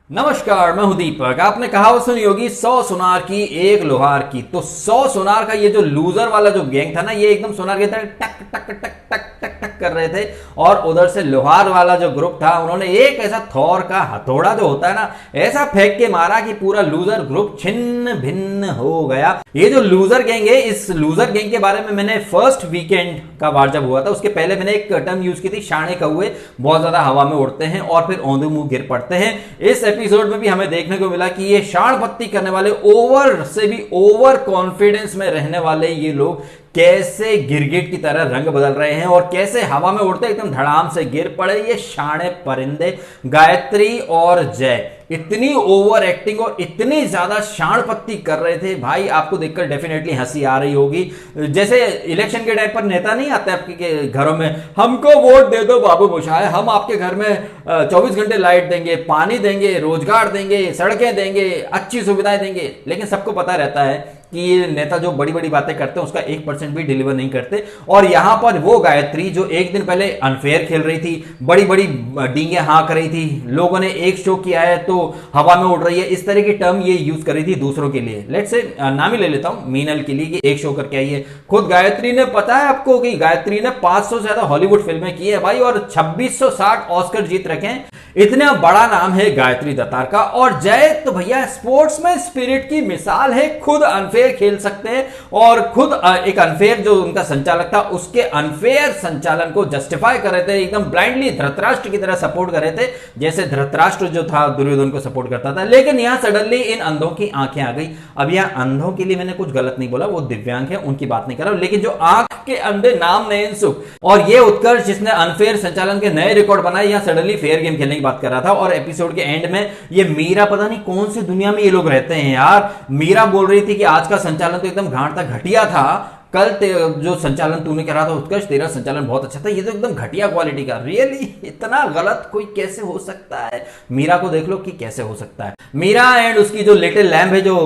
नमस्कार, मैं हूं दीपक। आपने कहावत सुनी होगी 100 सुनार की एक लोहार की। तो 100 सुनार का ये जो लूजर वाला जो गैंग था ना, ये एकदम सुनार की तरह टक टक टक टक टक टक कर रहे थे। और उधर से लोहार वाला जो ग्रुप था, उन्होंने एक ऐसा थौर का हथौड़ा जो होता है ना, ऐसा फेंक के मारा कि पूरा लूजर ग्रुप छिन्न भिन्न हो गया। ये जो लूजर गैंग है, इस लूजर गैंग के बारे में मैंने फर्स्ट वीकेंड का वार जब हुआ था, उसके पहले मैंने एक टर्म यूज की थी, शाणे कौए बहुत ज्यादा हवा में उड़ते हैं और फिर औंधे मुंह गिर पड़ते हैं। इस एपिसोड में भी हमें देखने को मिला कि ये शाण पत्ती करने वाले, ओवर से भी ओवर कॉन्फिडेंस में रहने वाले ये लोग कैसे गिरगिट की तरह रंग बदल रहे हैं और कैसे हवा में उड़ते एकदम धड़ाम से गिर पड़े ये शाणे परिंदे। गायत्री और जय इतनी ओवर एक्टिंग और इतनी ज्यादा शाण पत्ती कर रहे थे, भाई आपको देखकर डेफिनेटली हंसी आ रही होगी। जैसे इलेक्शन के टाइम पर नेता नहीं आते आपके घरों में, हमको वोट दे दो बाबू मोशाय, हम आपके घर में 24 घंटे लाइट देंगे, पानी देंगे, रोजगार देंगे, सड़कें देंगे, अच्छी सुविधाएं देंगे। लेकिन सबको पता रहता है कि ये नेता जो बड़ी बड़ी बातें करते हैं उसका 1% भी डिलीवर नहीं करते। और यहां पर वो गायत्री जो एक दिन पहले अनफेयर खेल रही थी, बड़ी बड़ी डींगे हाँक रही थी, लोगों ने एक शो किया है तो हवा में उड़ रही है, इस तरह की टर्म ये यूज कर रही थी दूसरों के लिए। लेट्स से नाम ही ले लेता हूं, मीनल के लिए, कि एक शो करके आई है। खुद गायत्री ने, पता है आपको कि गायत्री ने 500 से ज्यादा हॉलीवुड फिल्में की है भाई, और 2660 ऑस्कर जीत रखे हैं। इतना बड़ा नाम है गायत्री दत्तार का। और जय तो भैया स्पोर्ट्स में स्पिरिट की मिसाल है, खुद अनफेयर खेल सकते हैं और खुद एक अनफेयर जो उनका संचालक था उसके अनफेयर संचालन को जस्टिफाई कर रहे थे, एकदम ब्लाइंडली धृतराष्ट्र की तरह सपोर्ट कर रहे थे, जैसे धृतराष्ट्र जो था दुर्योधन को सपोर्ट करता था। लेकिन यहां सडनली इन अंधों की आंखें आ गई। अब यहां अंधों के लिए मैंने कुछ गलत नहीं बोला, वो दिव्यांग है, उनकी बात नहीं कर रहा हूं, लेकिन जो आंख के अंधे नाम नयन सुख और ये उत्कर्ष जिसने अनफेयर संचालन के नए रिकॉर्ड बनाए, यहां सडनली फेयर गेम खेलने की बात कर रहा था। और एपिसोड के एंड में ये मीरा, पता नहीं कौन सी दुनिया में ये लोग रहते हैं यार, मीरा बोल रही थी कि आज का संचालन तो एकदम घाट था, घटिया था। कल जो संचालन तूने करा था उत्कर्ष, तेरा संचालन बहुत अच्छा था, ये तो एकदम घटिया क्वालिटी का। रियली इतना गलत कोई कैसे हो सकता है? मीरा को देख लो कि कैसे हो सकता है। मीरा एंड उसकी जो लिटिल लैम्प है जो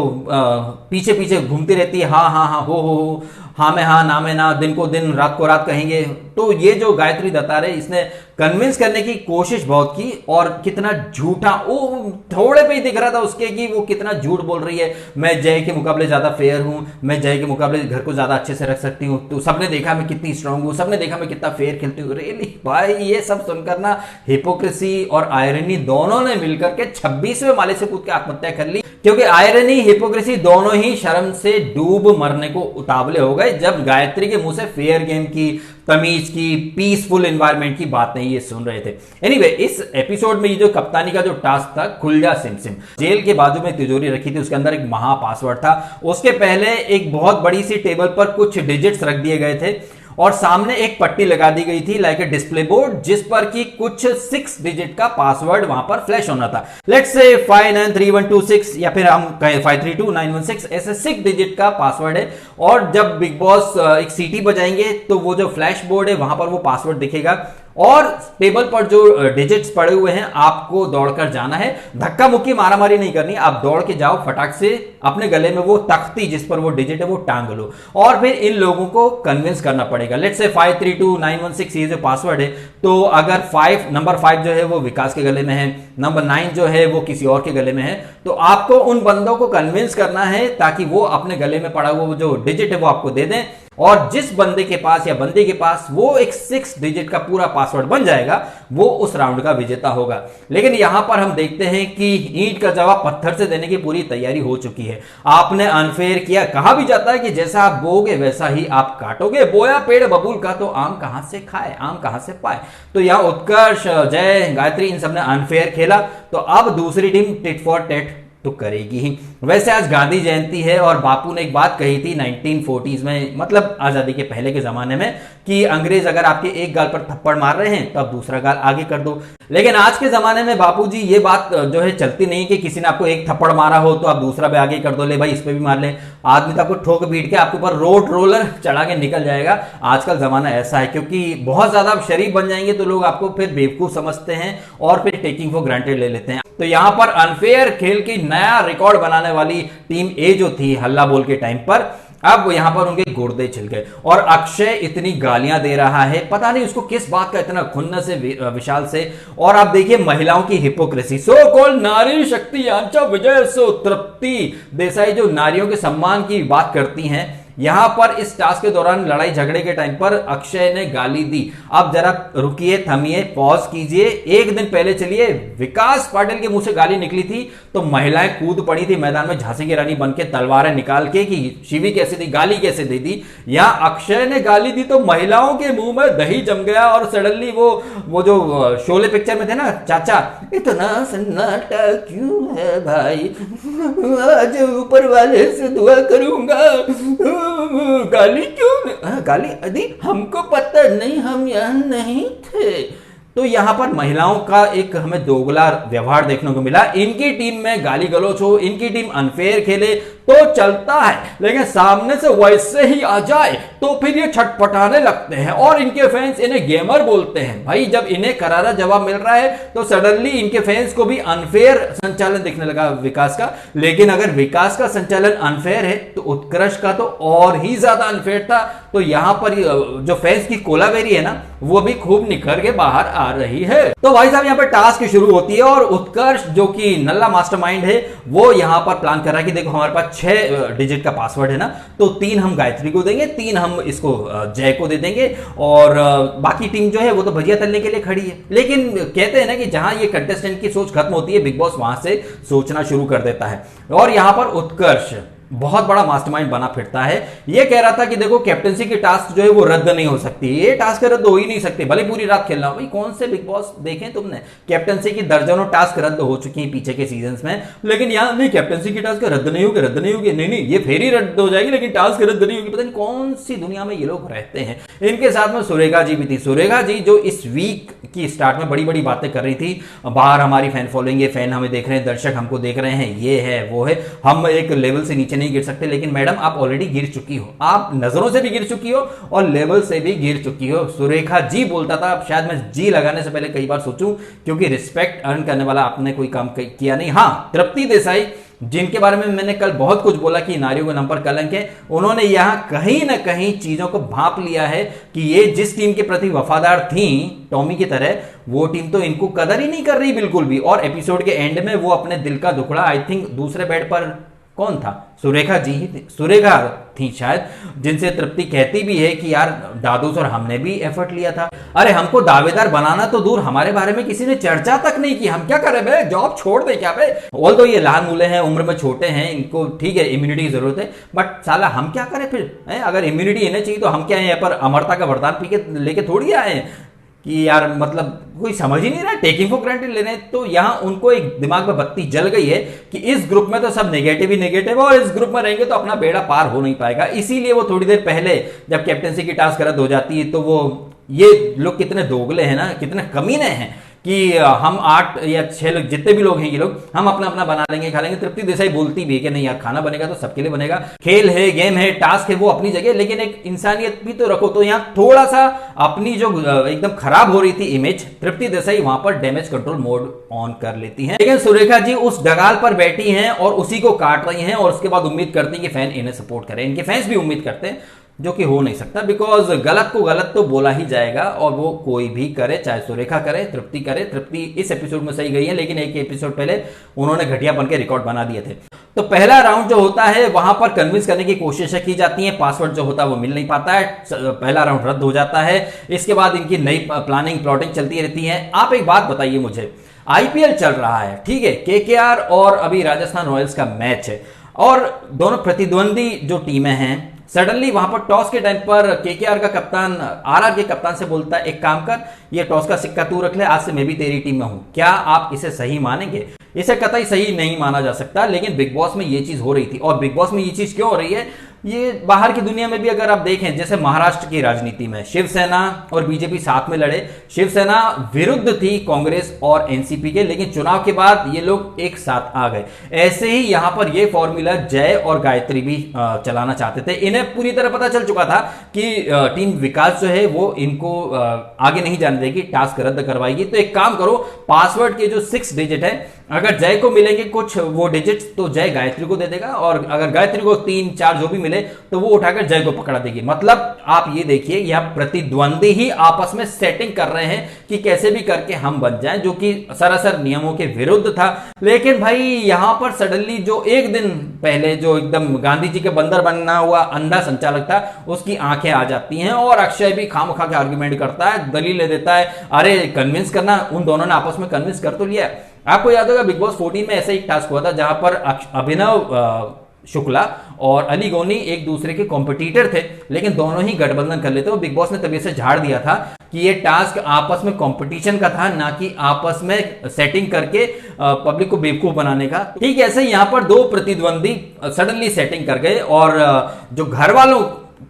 पीछे पीछे घूमती रहती है, हाँ हाँ हाँ हो, हाँ में हाँ, ना में ना, दिन को दिन, रात को रात कहेंगे। तो ये जो गायत्री दत्तार है, इसने कन्विंस करने की कोशिश बहुत की और कितना झूठा, वो थोड़े पे ही दिख रहा था उसके कि वो कितना झूठ बोल रही है। मैं जय के मुकाबले ज्यादा फेयर हूं, मैं जय के मुकाबले घर को ज्यादा अच्छे से रख सकती हूँ, तो सबने देखा मैं कितनी स्ट्रांग हूँ, सबने देखा मैं कितना फेयर खेलती हूँ। रियली भाई ये सब सुनकर ना हिपोक्रेसी और आयरनी दोनों ने मिलकर के 26वें माले से कूद के आत्महत्या कर ली, क्योंकि आयरनी हिपोक्रेसी दोनों ही शर्म से डूब मरने को उतावले हो गए जब गायत्री के मुंह से फेयर गेम की, तमीज की, पीसफुल एनवायरनमेंट की बात नहीं ये सुन रहे थे। एनीवे, इस एपिसोड में ये जो कप्तानी का जो टास्क था, खुल जा सिम सिम, जेल के बाजू में तिजोरी रखी थी, उसके अंदर एक महा पासवर्ड था। उसके पहले एक बहुत बड़ी सी टेबल पर कुछ डिजिट्स रख दिए गए थे और सामने एक पट्टी लगा दी गई थी लाइक ए डिस्प्ले बोर्ड, जिस पर कि कुछ 6 डिजिट का पासवर्ड वहां पर फ्लैश होना था। लेट्स से 593126 या फिर हम कहें 532916, ऐसे 6 डिजिट का पासवर्ड है। और जब बिग बॉस एक सीटी बजाएंगे तो वो जो फ्लैश बोर्ड है वहां पर वो पासवर्ड दिखेगा और टेबल पर जो डिजिट्स पड़े हुए हैं आपको दौड़कर जाना है। धक्का मुक्की मारामारी नहीं करनी, आप दौड़ के जाओ, फटाक से अपने गले में वो तख्ती जिस पर वो डिजिट है वो टांग लो और फिर इन लोगों को कन्विंस करना पड़ेगा। लेट्स से 532916 ये जो पासवर्ड है, तो अगर नंबर 5 जो है वो विकास के गले में है, नंबर 9 जो है वो किसी और के गले में है, तो आपको उन बंदों को कन्विंस करना है ताकि वो अपने गले में पड़ा हुआ जो डिजिट है वो आपको दे दें। और जिस बंदे के पास या बंदे के पास वो एक 6 डिजिट का पूरा पासवर्ड बन जाएगा, वो उस राउंड का विजेता होगा। लेकिन यहां पर हम देखते हैं कि ईंट का जवाब पत्थर से देने की पूरी तैयारी हो चुकी है। आपने अनफेयर किया, कहा भी जाता है कि जैसा आप बोगे वैसा ही आप काटोगे, बोया पेड़ बबूल का तो आम कहां से खाए, आम कहां से पाए। तो यहां उत्कर्ष, जय, गायत्री इन सबने अनफेयर खेला, तो अब दूसरी टीम टिट फॉर टेट तो करेगी ही। वैसे आज गांधी जयंती है और बापू ने एक बात कही थी 1940s में, मतलब आजादी के पहले के जमाने में, कि अंग्रेज अगर आपके एक गाल पर थप्पड़ मार रहे हैं तो आप दूसरा गाल आगे कर दो। लेकिन आज के जमाने में बापूजी ये बात जो है चलती नहीं कि किसी ने आपको एक थप्पड़ मारा हो तो आप दूसरा भी आगे कर दो, ले भाई इस पे भी मार ले। आदमी तो आपको ठोक पीट के आपके ऊपर रोड रोलर चढ़ा के निकल जाएगा। आजकल जमाना ऐसा है, क्योंकि बहुत ज्यादा आप शरीफ बन जाएंगे तो लोग आपको फिर बेवकूफ समझते हैं और फिर टेकिंग फॉर ग्रांटेड ले लेते हैं। तो यहां पर अनफेयर खेल की नया रिकॉर्ड बनाने वाली टीम ए जो थी हल्ला बोल के टाइम पर, अब यहां पर उनके गुर्दे छिल गए और अक्षय इतनी गालियां दे रहा है, पता नहीं उसको किस बात का इतना खुन्नस है विशाल से। और आप देखिए महिलाओं की हिपोक्रेसी, सो कॉल्ड नारी शक्ति यांचा विजय सो तृप्ति देसाई जो नारियों के सम्मान की बात करती हैं, यहां पर इस टास्क के दौरान लड़ाई झगड़े के टाइम पर अक्षय ने गाली दी। अब जरा रुकिए, थमिए, पॉज कीजिए। एक दिन पहले चलिए विकास पाटिल के मुंह से गाली निकली थी तो महिलाएं कूद पड़ी थी मैदान में झांसी की रानी बनके तलवारें निकाल के कि शिवी कैसे दी, गाली कैसे दे दी। यहां अक्षय ने गाली दी तो महिलाओं के मुंह में दही जम गया और सडनली वो जो शोले पिक्चर में थे ना चाचा, इतना सन्नाटा क्यों है भाई, आज ऊपर वाले से दुआ करूंगा, गाली क्यों, गाली अदी हमको पता नहीं, हम यहां नहीं थे। तो यहां पर महिलाओं का एक हमें दोगला व्यवहार देखने को मिला। इनकी टीम में गाली गलौच हो, इनकी टीम अनफेयर खेले तो चलता है, लेकिन सामने से वैसे ही आ जाए तो फिर ये छटपटाने लगते हैं और इनके फैंस इन्हें गेमर बोलते हैं। भाई जब इन्हें करारा जवाब मिल रहा है तो सडनली इनके फैंस को भी अनफेयर संचालन दिखने लगा विकास का। लेकिन अगर विकास का संचालन अनफेयर है तो उत्कर्ष का तो और ही ज्यादा अनफेयर था। तो यहां पर जो फैंस की कोलावेरी है ना वो भी खूब निखर के बाहर आ रही है। तो भाई साहब यहां पर टास्क शुरू होती है और उत्कर्ष जो कि नल्ला मास्टरमाइंड है वो यहां पर प्लान कर रहा है कि देखो हमारे पास 6 डिजिट का पासवर्ड है ना, तो 3 हम गायत्री को देंगे, 3 हम इसको जय को दे देंगे और बाकी टीम जो है वो तो भजिया तलने के लिए खड़ी है। लेकिन कहते हैं ना कि जहां ये कंटेस्टेंट की सोच खत्म होती है बिग बॉस वहां से सोचना शुरू कर देता है। और यहां पर उत्कर्ष बहुत बड़ा मास्टरमाइंड बना फिरता है। ये कह रहा था कि देखो कैप्टनसी की टास्क जो है वो रद्द नहीं हो सकती, ये टास्क रद्द हो ही नहीं सकती, भले पूरी रात खेलना हो। भाई कौन से बिग बॉस देखें तुमने, कैप्टनसी की दर्जनों टास्क रद्द हो चुकी हैं पीछे के सीजन्स में, लेकिन यहां नहीं कैप्टनसी की टास्क रद्द नहीं होगी, रद्द नहीं होगी, नहीं ये फेर ही रद्द हो जाएगी लेकिन टास्क रद्द नहीं होगी। पता नहीं कौन सी दुनिया में ये लोग रहते हैं। इनके साथ में सुरेखा जी भी थी, सुरेखा जी जो इस वीक की स्टार्ट में बड़ी बड़ी बातें कर रही थी, बाहर हमारी फैन फॉलोइंग है, फैन हमें देख रहे हैं, दर्शक हमको देख रहे हैं, ये है वो है, हम एक लेवल से नीचे नहीं गिर सकते। लेकिन मैडम आप ऑलरेडी गिर चुकी हो, आप नजरों से भी गिर चुकी हो और लेवल से भी गिर चुकी हो। सुरेखा जी बोलता था, शायद मैं जी लगाने से पहले कई बार सोचूं क्योंकि रिस्पेक्ट अर्न करने वाला आपने कोई काम किया नहीं। हाँ, तृप्ति देसाई जिनके बारे में मैंने कल बहुत कुछ बोला कि नारियों के नाम पर कलंक है, उन्होंने यहां कहीं ना कहीं चीजों को भांप लिया है कि ये जिस टीम के प्रति वफादार थी टॉमी की तरह, वो टीम तो इनको कदर ही नहीं कर रही बिल्कुल भी। और एपिसोड के एंड में वो अपने दिल का दुखड़ा, आई थिंक दूसरे बेड पर कौन था, सुरेखा जी ही थी, सुरेखा थी शायद, जिनसे तृप्ति कहती भी है कि यार दादूस और हमने भी एफर्ट लिया था। अरे हमको दावेदार बनाना तो दूर, हमारे बारे में किसी ने चर्चा तक नहीं की, हम क्या करें बे, जॉब छोड़ दे क्या बे। ऑल तो ये लहान मूले हैं, उम्र में छोटे हैं, इनको ठीक है इम्यूनिटी की जरूरत है, बट साला हम क्या करें फिर है? अगर इम्यूनिटी इन्हें चाहिए तो हम क्या है यहाँ पर अमरता का वरदान पी के लेके थोड़ी आए हैं कि यार मतलब कोई समझ ही नहीं रहा, टेकिंग फॉर ग्रांटेड ले रहे हैं। तो यहां उनको एक दिमाग में बत्ती जल गई है कि इस ग्रुप में तो सब नेगेटिव ही नेगेटिव है और इस ग्रुप में रहेंगे तो अपना बेड़ा पार हो नहीं पाएगा। इसीलिए वो थोड़ी देर पहले जब कैप्टनसी की टास्क रद्द हो जाती है तो वो ये लोग कितने दोगले हैं ना, कितने कमीने हैं कि हम 8 या 6 लोग जितने भी लोग हैं ये लोग हम अपना अपना बना लेंगे, खा लेंगे। तृप्ति देसाई बोलती भी है कि नहीं यार खाना बनेगा तो सबके लिए बनेगा, खेल है, गेम है, टास्क है, वो अपनी जगह, लेकिन एक इंसानियत भी तो रखो। तो यहाँ थोड़ा सा अपनी जो एकदम खराब हो रही थी इमेज, तृप्ति देसाई वहां पर डैमेज कंट्रोल मोड ऑन कर लेती हैं। लेकिन सुरेखा जी उस डगाल पर बैठी हैं और उसी को काट रही हैं और उसके बाद उम्मीद करती हैं कि फैन इन्हें सपोर्ट करें। इनके फैंस भी उम्मीद करते हैं, जो कि हो नहीं सकता, बिकॉज गलत को गलत तो बोला ही जाएगा और वो कोई भी करे, चाहे सुरेखा करे, तृप्ति करे। तृप्ति इस एपिसोड में सही गई है, लेकिन एक एपिसोड पहले उन्होंने घटिया बन के रिकॉर्ड बना दिए थे। तो पहला राउंड जो होता है वहां पर कन्विंस करने की कोशिशें की जाती है, पासवर्ड जो होता है वो मिल नहीं पाता है, पहला राउंड रद्द हो जाता है। इसके बाद इनकी नई प्लानिंग प्लॉटिंग चलती रहती है। आप एक बात बताइए मुझे, आईपीएल चल रहा है, ठीक है, केकेआर और अभी राजस्थान रॉयल्स का मैच है और दोनों प्रतिद्वंदी जो टीमें हैं, सडनली वहां पर टॉस के टाइम पर केकेआर का कप्तान आरआर के कप्तान से बोलता है एक काम कर, ये टॉस का सिक्का तू रख ले, आज से मैं भी तेरी टीम में हूं। क्या आप इसे सही मानेंगे? इसे कतई सही नहीं माना जा सकता, लेकिन बिग बॉस में ये चीज हो रही थी। और बिग बॉस में ये चीज क्यों हो रही है, ये बाहर की दुनिया में भी अगर आप देखें, जैसे महाराष्ट्र की राजनीति में शिवसेना और बीजेपी साथ में लड़े, शिवसेना विरुद्ध थी कांग्रेस और एनसीपी के, लेकिन चुनाव के बाद ये लोग एक साथ आ गए। ऐसे ही यहां पर ये फॉर्मूला जय और गायत्री भी चलाना चाहते थे। इन्हें पूरी तरह पता चल चुका था कि टीम विकास जो है वो इनको आगे नहीं जाने देगी, टास्क रद्द करवाएगी। तो एक काम करो, पासवर्ड के जो 6 डिजिट है अगर जय को मिलेंगे कुछ वो डिजिट्स तो जय गायत्री को दे देगा, और अगर गायत्री को 3 4 जो भी मिले तो वो उठाकर जय को पकड़ा देगी। मतलब आप ये देखिए, यह प्रतिद्वंदी ही आपस में सेटिंग कर रहे हैं कि कैसे भी करके हम बन जाएं, जो कि सरासर नियमों के विरुद्ध था। लेकिन भाई यहां पर सडनली जो एक दिन पहले जो एकदम गांधी जी के बंदर बनना हुआ अंधा संचालक था, उसकी आंखें आ जाती हैं और अक्षय भी खामखा के आर्ग्यूमेंट करता है, दलीलें देता है। अरे कन्विंस करना, उन दोनों ने आपस में कन्विंस कर तो लिया। आपको याद होगा बिग बॉस 14 में ऐसा एक टास्क हुआ था जहां पर अभिनव शुक्ला और अली गोनी एक दूसरे के कॉम्पिटिटर थे, लेकिन दोनों ही गठबंधन कर लेते। बिग बॉस ने तभी से झाड़ दिया था कि ये टास्क आपस में कंपटीशन का था, ना कि आपस में सेटिंग करके पब्लिक को बेवकूफ बनाने का। ठीक ऐसे यहां पर दो प्रतिद्वंदी सडनली सेटिंग कर गए, और जो घर वालों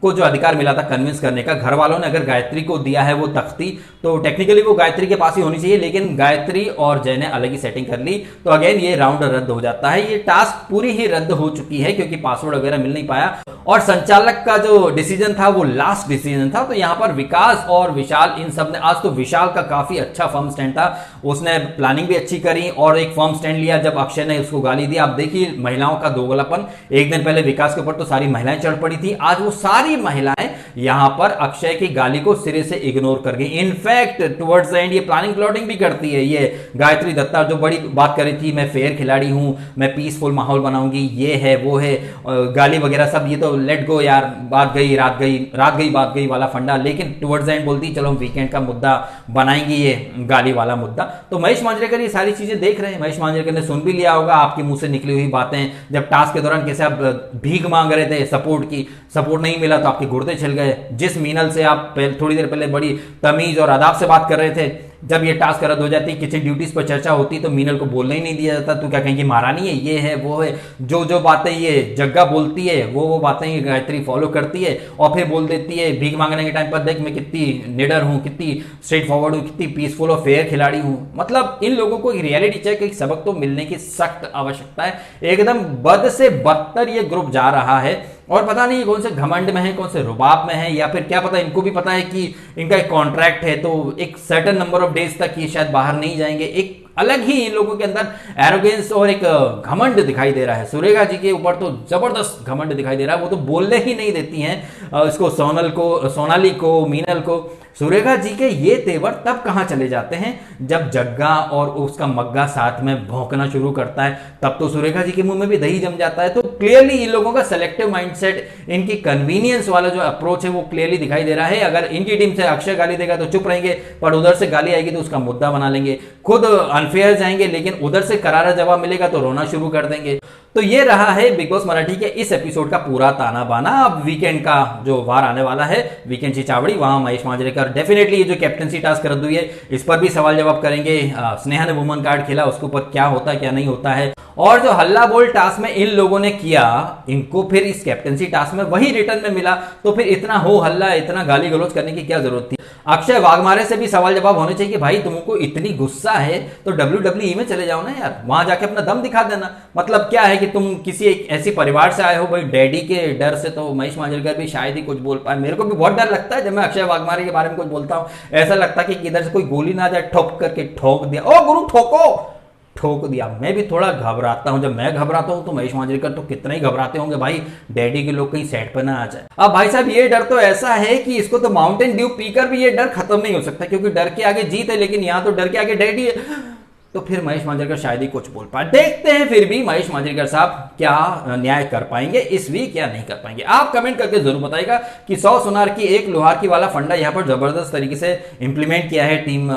को जो अधिकार मिला था कन्विंस करने का, घर वालों ने अगर गायत्री को दिया है वो तख्ती, तो टेक्निकली वो गायत्री के पास ही होनी चाहिए, लेकिन गायत्री और जय ने अलग ही सेटिंग कर ली। तो अगेन ये राउंड रद्द हो जाता है। ये टास्क पूरी ही रद्द हो चुकी है क्योंकि पासवर्ड वगैरह मिल नहीं पाया, और संचालक का जो डिसीजन था वो लास्ट डिसीजन था। तो यहां पर विकास और विशाल, इन सब ने, आज तो विशाल का काफी अच्छा फर्म स्टैंड था, उसने प्लानिंग भी अच्छी करी और एक फर्म स्टैंड लिया जब अक्षय ने उसको गाली दी। आप देखिए महिलाओं का दोगलापन, एक दिन पहले विकास के ऊपर तो सारी महिलाएं चढ़ पड़ी थी, आज वो सारी महिलाएं यहां पर अक्षय की गाली को सिरे से इग्नोर कर गई। इनफैक्ट टुवर्ड्स द एंड ये प्लानिंग प्लॉटिंग भी करती है। ये गायत्री दत्ता जो बड़ी बात करी थी, मैं फेयर खिलाड़ी हूं, मैं पीसफुल माहौल बनाऊंगी, ये है वो है, गाली वगैरह सब, ये तो लेट गो यार, बात गई रात गई बात गई वाला फंडा। लेकिन टुवर्ड्स द एंड बोलती चलो हम वीकेंड का मुद्दा बनाएंगे, ये गाली वाला मुद्दा। तो महेश मांजरेकर ये सारी चीजें देख रहे हैं। महेश मांजरेकर ने सुन भी लिया होगा आपके मुंह से निकली हुई बातें, जब टास्क के दौरान कैसे आप भीख मांग रहे थे सपोर्ट की, सपोर्ट नहीं मिला तो आपके गुर्दे छिल गए। जिस मीनल से आप थोड़ी देर पहले बड़ी तमीज और आदाब से बात कर रहे थे, जब ये टास्क रद्द हो जाती, किचन ड्यूटीज पर चर्चा होती, तो मीनल को बोलने ही नहीं दिया जाता। तो क्या कहेंगे महारानी है, ये है वो है, जो जो बातें ये जग्गा बोलती है वो बातें ये गायत्री फॉलो करती है, और फिर बोल देती है भीख मांगने के टाइम पर देख मैं कितनी निडर हूं, कितनी स्ट्रेट फॉरवर्ड हूं, कितनी पीसफुल और फेयर खिलाड़ी हूं। मतलब इन लोगों को एक रियलिटी चेक, एक सबक तो मिलने की सख्त आवश्यकता है। एकदम बद से बदतर ये ग्रुप जा रहा है, और पता नहीं कौन से घमंड में है, कौन से रुबाब में है, या फिर क्या पता, इनको भी पता है कि इनका एक कॉन्ट्रैक्ट है, तो एक सर्टेन नंबर ऑफ डेज तक ये शायद बाहर नहीं जाएंगे। एक अलग ही इन लोगों के अंदर एरोगेंस और एक घमंड दिखाई दे रहा है। सुरेखा जी के ऊपर तो जबरदस्त घमंड दिखाई दे रहा है, वो तो बोलने ही नहीं देती हैं इसको, सोनाली को, मीनल को। सुरेखा जी के ये तेवर तब कहां चले जाते हैं जब जग्गा और उसका मग्गा साथ में भौंकना शुरू करता है, तब तो सुरेखा जी के मुंह में भी दही जम जाता है। तो क्लियरली इन लोगों का सेलेक्टिव माइंडसेट, इनकी कन्वीनियंस वाला जो अप्रोच है वो क्लियरली दिखाई दे रहा है। अगर इनकी टीम से अक्षय गाली देगा तो चुप रहेंगे, पर उधर से गाली आएगी तो उसका मुद्दा बना लेंगे। खुद अनफेयर जाएंगे, लेकिन उधर से करारा जवाब मिलेगा तो रोना शुरू कर देंगे। तो ये रहा है बिग बॉस मराठी के इस एपिसोड का पूरा ताना बाना। अब वीकेंड का जो वार आने वाला है, वीकेंड की चावड़ी, वहां महेश मांजरेकर डेफिनेटली ये जो कैप्टनसी टास्क रद्द हुई है इस पर भी सवाल जवाब करेंगे। स्नेहा ने वुमन कार्ड खेला, उसके ऊपर क्या होता है क्या नहीं होता है, और जो हल्ला बोल टास्क में इन लोगों ने किया, इनको फिर इस कैप्टनसी टास्क में वही रिटर्न में मिला, तो फिर इतना हो हल्ला, इतना गाली गलौज करने की क्या जरूरत थी। अक्षय वाघमारे से भी सवाल जवाब होने चाहिए कि भाई तुमको इतनी गुस्सा है तो WWE में चले जाओ ना यार, वहां जाके अपना दम दिखा देना। मतलब क्या है कि तुम किसी एक ऐसी परिवार से आए हो, भाई डैडी के डर से तो महेश मांजरेकर भी शायद ही कुछ बोल पाए। मेरे को भी बहुत डर लगता है जब मैं अक्षय वाघमारे के बारे में कुछ बोलता हूं, ऐसा लगता है कि इधर से कोई गोली ना जाए, ठोक करके ठोक दिया, ओ गुरु ठोको, ठोक दिया। मैं भी थोड़ा घबराता हूं, जब मैं घबराता हूं तो महेश मांजरेकर तो कितना ही घबराते होंगे भाई, डैडी के लोग कहीं सेट पर ना आ जाए। अब भाई साहब ये डर तो ऐसा है कि इसको तो माउंटेन ड्यू पीकर भी ये डर खत्म नहीं हो सकता, क्योंकि डर के आगे जीत है, लेकिन यहां तो डर के आगे डैडी है, तो फिर महेश मांजरेकर शायद ही कुछ बोल पाए। देखते हैं फिर भी महेश मांजरेकर साहब क्या न्याय कर पाएंगे इस वीक या नहीं कर पाएंगे। आप कमेंट करके जरूर बताइएगा कि 100 सुनार की एक लोहार की वाला फंडा यहाँ पर जबरदस्त तरीके से इंप्लीमेंट किया है टीम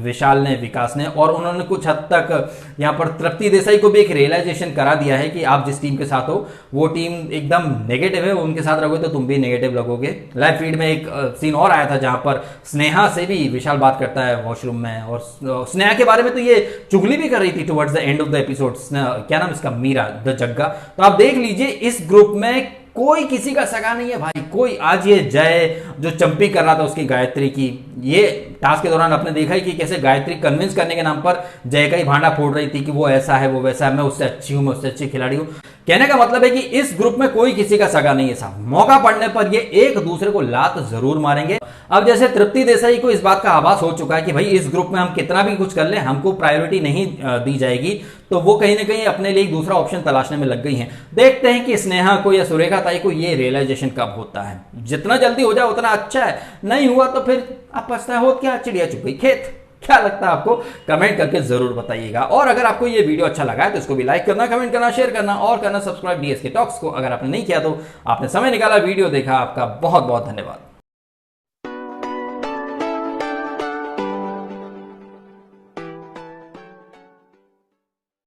विशाल ने, विकास ने, और उन्होंने कुछ हद तक यहाँ पर तृप्ति देसाई को भी एक रियलाइजेशन करा दिया है कि आप जिस टीम के साथ हो वो टीम एकदम नेगेटिव है, उनके साथ रहोगे तो तुम भी नेगेटिव लगोगे। लाइव फीड में एक सीन और आया था जहां पर स्नेहा से भी विशाल बात करता है वॉशरूम में, और स्नेहा के बारे में तो ये चुगली भी कर रही थी towards the end of the episode. क्या नाम इसका, मीरा द जग्गा। तो आप देख लीजिए इस ग्रुप में कोई किसी का सगा नहीं है भाई, कोई। आज ये जय जो चंपी कर रहा था उसकी गायत्री की, ये टास्क के दौरान आपने देखा ही कि कैसे गायत्री कन्विंस करने के नाम पर जय का ही भांडा फोड़ रही थी कि वो ऐसा है वो वैसा है, मैं उससे अच्छी हूं, मैं उससे अच्छी खिलाड़ी हूं। कहने का मतलब है कि इस ग्रुप में कोई किसी का सगा नहीं है साहब। मौका पड़ने पर ये एक दूसरे को लात जरूर मारेंगे। अब जैसे तृप्ति देसाई को इस बात का आभास हो चुका है कि भाई इस ग्रुप में हम कितना भी कुछ कर लें हमको प्रायोरिटी नहीं दी जाएगी, तो वो कहीं ना कहीं अपने लिए एक दूसरा ऑप्शन तलाशने में लग गई हैं। देखते हैं कि स्नेहा को या सुरेखा ताई को ये रियलाइजेशन कब होता है। जितना जल्दी हो जाए उतना अच्छा है, नहीं हुआ तो फिर आप पछताए हो क्या, चिड़िया चुप गई खेत। क्या लगता है आपको, कमेंट करके जरूर बताइएगा। और अगर आपको ये वीडियो अच्छा लगा है तो इसको भी लाइक करना, कमेंट करना, शेयर करना और करना सब्सक्राइब डीएसके टॉक्स को। अगर आपने नहीं किया तो आपने समय निकाला, वीडियो देखा, आपका बहुत बहुत धन्यवाद।